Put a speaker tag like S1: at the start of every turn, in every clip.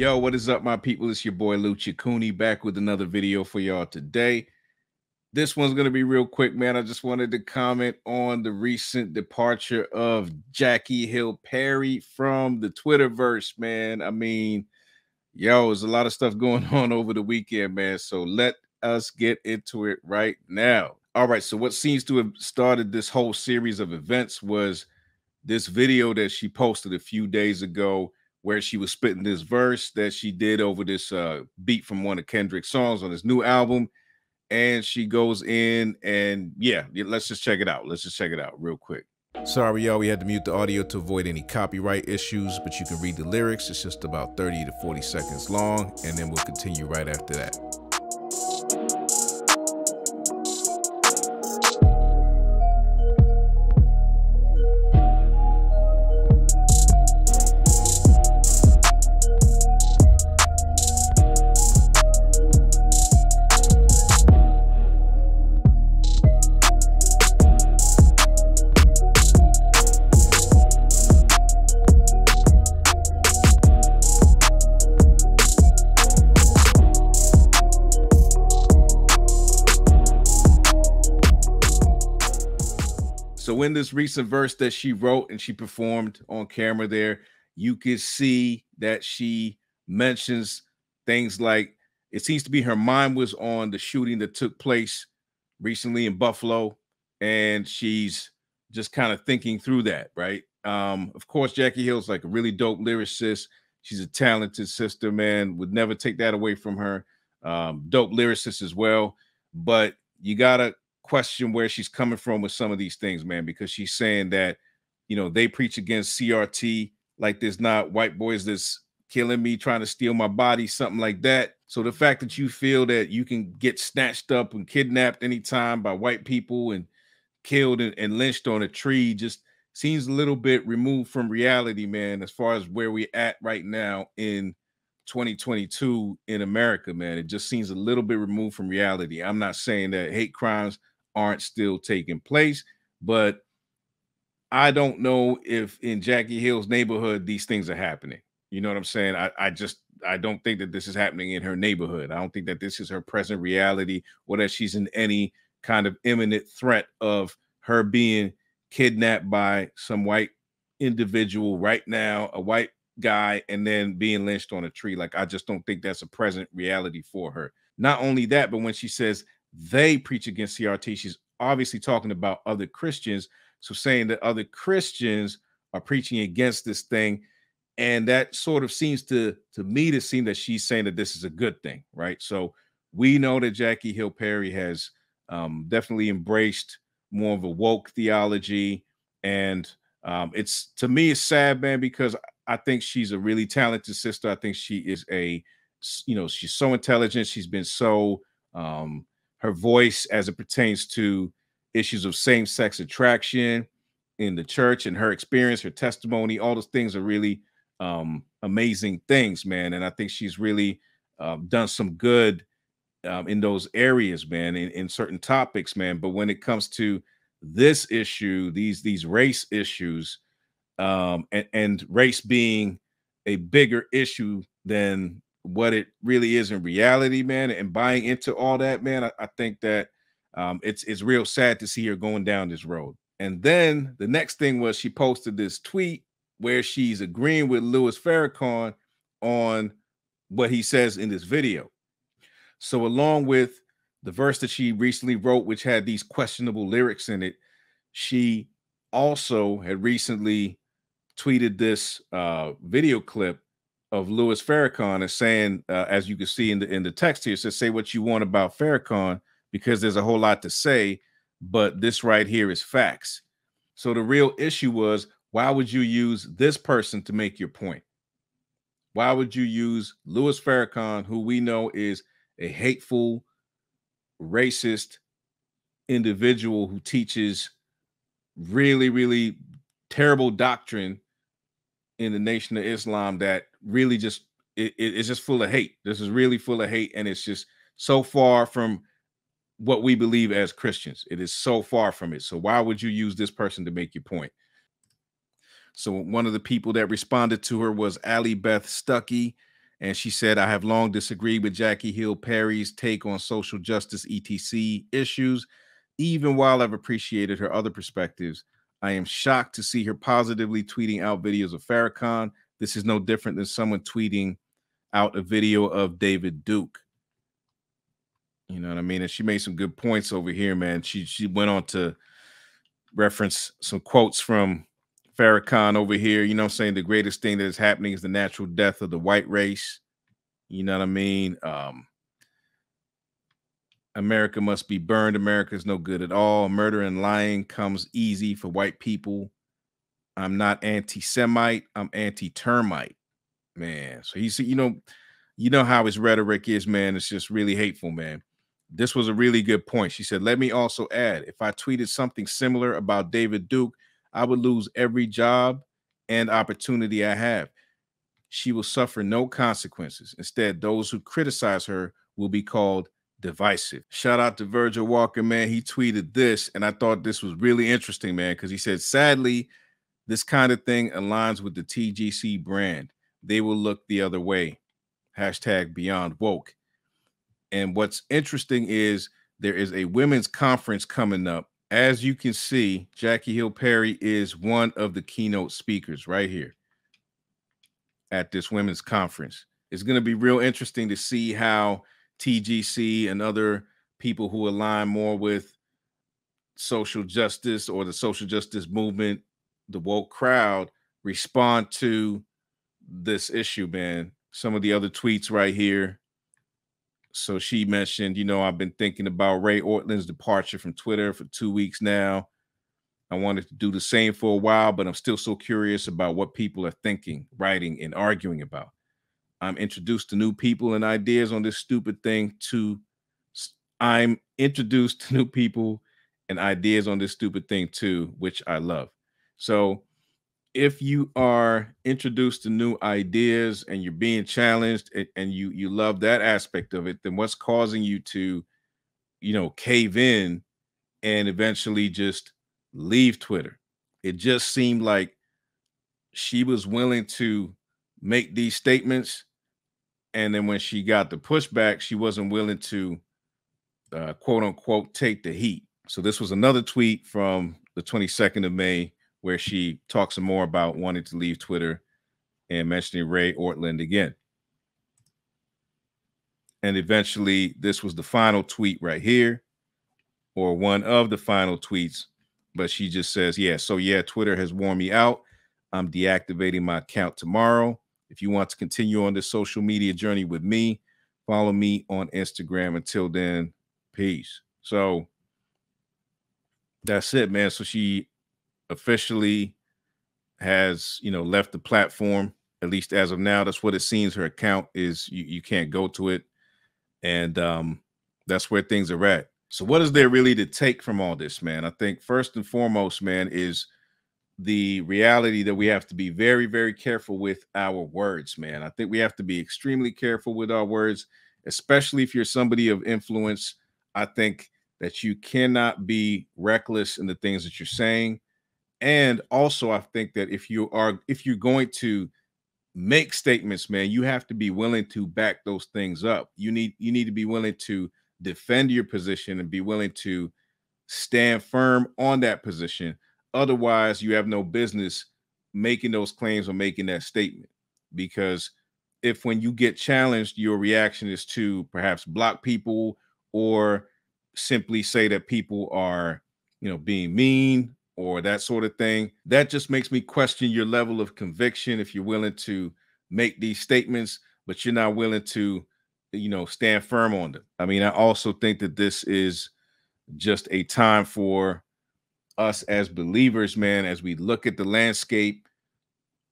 S1: Yo, what is up, my people? It's your boy Lucha Cooney back with another video for y'all today. This one's going to be real quick, man. I just wanted to comment on the recent departure of Jackie Hill Perry from the Twitterverse, man. I mean, yo, there's a lot of stuff going on over the weekend, man. So let us get into it right now. All right, so what seems to have started this whole series of events was this video that she posted a few days ago where she was spitting this verse that she did over this beat from one of Kendrick's songs on his new album. And she goes in and yeah, let's just check it out. Let's just check it out real quick. Sorry, y'all, we had to mute the audio to avoid any copyright issues, but you can read the lyrics. It's just about 30 to 40 seconds long, and then we'll continue right after that. So in this recent verse that she wrote and she performed on camera there, you could see that she mentions things like it seems to be her mind was on the shooting that took place recently in Buffalo, and she's just kind of thinking through that, right? Of course, Jackie Hill's like a really dope lyricist. She's a talented sister, man. Would never take that away from her. Dope lyricist as well. But you gotta question where she's coming from with some of these things, man, because she's saying that, you know, they preach against CRT like there's not white boys that's killing me, trying to steal my body, something like that. So the fact that you feel that you can get snatched up and kidnapped anytime by white people and killed and lynched on a tree just seems a little bit removed from reality, man, as far as where we're at right now in 2022 in America, man. It just seems a little bit removed from reality. I'm not saying that hate crimes aren't still taking place, but I don't know if in Jackie Hill's neighborhood these things are happening. You know what I'm saying? I don't think that this is happening in her neighborhood. I don't think that this is her present reality or that she's in any kind of imminent threat of her being kidnapped by some white individual right now, a white guy, and then being lynched on a tree. Like, I just don't think that's a present reality for her. Not only that, but when she says they preach against CRT, she's obviously talking about other Christians. So saying that other Christians are preaching against this thing, and that sort of seems to me to seem that she's saying that this is a good thing, right? So we know that Jackie Hill Perry has definitely embraced more of a woke theology, and it's, to me, it's sad, man, because I think she's a really talented sister. I think she is a, you know, she's so intelligent. She's been so her voice as it pertains to issues of same-sex attraction in the church and her experience, her testimony, all those things are really amazing things, man. And I think she's really done some good in those areas, man, in certain topics, man. But when it comes to this issue, these race issues, and race being a bigger issue than what it really is in reality, man, and buying into all that, man, I think that it's real sad to see her going down this road. And then the next thing was she posted this tweet where she's agreeing with Louis Farrakhan on what he says in this video. So along with the verse that she recently wrote, which had these questionable lyrics in it, she also had recently tweeted this video clip of Louis Farrakhan as saying, as you can see in the text here, it says, say what you want about Farrakhan because there's a whole lot to say, but this right here is facts. So the real issue was, why would you use this person to make your point? Why would you use Louis Farrakhan, who we know is a hateful, racist individual who teaches really, really terrible doctrine in the Nation of Islam that really just it's just full of hate. This is really full of hate, and it's just so far from what we believe as Christians. It is so far from it. So why would you use this person to make your point? So one of the people that responded to her was Allie Beth Stuckey, And she said, I have long disagreed with Jackie Hill Perry's take on social justice, etc. issues. Even while I've appreciated her other perspectives, I am shocked to see her positively tweeting out videos of Farrakhan. This is no different than someone tweeting out a video of David Duke. You know what I mean? And she made some good points over here, man. She went on to reference some quotes from Farrakhan over here. You know what I'm saying? The greatest thing that is happening is the natural death of the white race. You know what I mean? America must be burned. America is no good at all. Murder and lying comes easy for white people. I'm not anti-Semite. I'm anti-termite, man. So he's, you know how his rhetoric is, man. It's just really hateful, man. This was a really good point. She said, let me also add, if I tweeted something similar about David Duke, I would lose every job and opportunity I have. She will suffer no consequences. Instead, those who criticize her will be called divisive. Shout out to Virgil Walker, man. He tweeted this, and I thought this was really interesting, man, because he said, sadly, this kind of thing aligns with the TGC brand. They will look the other way. Hashtag Beyond Woke. And what's interesting is there is a women's conference coming up. As you can see, Jackie Hill Perry is one of the keynote speakers right here at this women's conference. It's going to be real interesting to see how TGC and other people who align more with social justice or the social justice movement, the woke crowd, respond to this issue, man. Some of the other tweets right here. So she mentioned, I've been thinking about Ray Ortland's departure from Twitter for 2 weeks now. I wanted to do the same for a while, but I'm still so curious about what people are thinking, writing, and arguing about. I'm introduced to new people and ideas on this stupid thing too. I'm introduced to new people and ideas on this stupid thing too, which I love. So if you are introduced to new ideas and you're being challenged and you love that aspect of it, then what's causing you to, cave in and eventually just leave Twitter? It just seemed like she was willing to make these statements, and then when she got the pushback, she wasn't willing to quote unquote take the heat. So this was another tweet from the 22nd of May where she talks some more about wanting to leave Twitter and mentioning Ray Ortland again. And eventually, this was the final tweet right here, or one of the final tweets. But she just says, Twitter has worn me out. I'm deactivating my account tomorrow. If you want to continue on this social media journey with me, follow me on Instagram. Until then, peace. So that's it, man. So she officially has, left the platform, at least as of now. That's what it seems. Her account is, you can't go to it. And that's where things are at. So what is there really to take from all this, man? I think first and foremost, man, is the reality that we have to be very, very careful with our words, man. I think we have to be extremely careful with our words, especially if you're somebody of influence. I think that you cannot be reckless in the things that you're saying. And also, I think that if you're going to make statements, man, you have to be willing to back those things up. You need to be willing to defend your position and be willing to stand firm on that position. Otherwise, you have no business making those claims or making that statement. Because if when you get challenged, your reaction is to perhaps block people or simply say that people are, being mean or that sort of thing, that just makes me question your level of conviction. If you're willing to make these statements, but you're not willing to, stand firm on them. I mean, I also think that this is just a time for us as believers, man, as we look at the landscape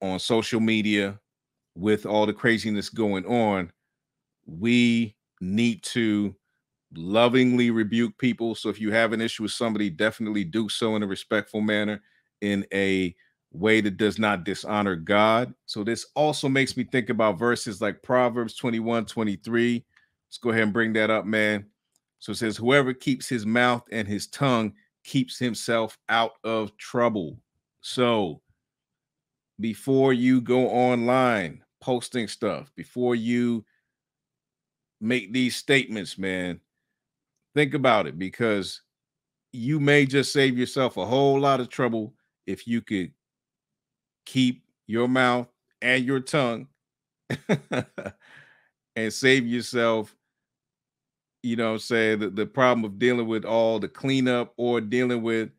S1: on social media with all the craziness going on, we need to lovingly rebuke people. So if you have an issue with somebody, definitely do so in a respectful manner, in a way that does not dishonor God. So this also makes me think about verses like Proverbs 21:23. Let's go ahead and bring that up, man. So it says, whoever keeps his mouth and his tongue keeps himself out of trouble. So before you go online posting stuff, before you make these statements, man, think about it, because you may just save yourself a whole lot of trouble if you could keep your mouth and your tongue and save yourself, what I'm saying, the problem of dealing with all the cleanup or dealing with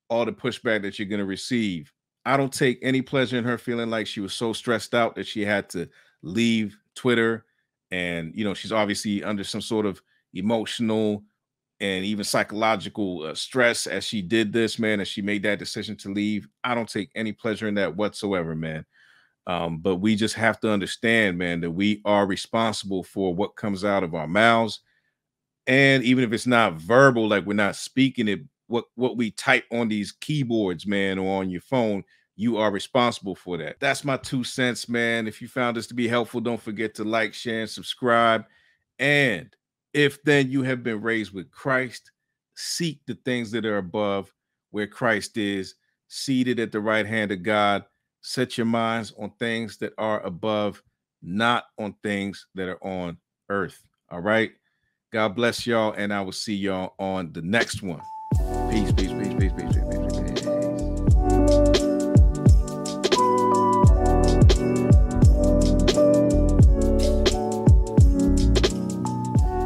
S1: all the pushback that you're going to receive. I don't take any pleasure in her feeling like she was so stressed out that she had to leave Twitter. And, she's obviously under some sort of emotional and even psychological stress as she did this, man, as she made that decision to leave. I don't take any pleasure in that whatsoever, man. But we just have to understand, man, that we are responsible for what comes out of our mouths. And even if it's not verbal, like we're not speaking it, what we type on these keyboards, man, or on your phone, you are responsible for that. That's my 2 cents, man. If you found this to be helpful, don't forget to like, share, and subscribe. And if then you have been raised with Christ, seek the things that are above, where Christ is, seated at the right hand of God. Set your minds on things that are above, not on things that are on earth. All right. God bless y'all, and I will see y'all on the next one. Peace, peace, peace, peace, peace, peace, peace.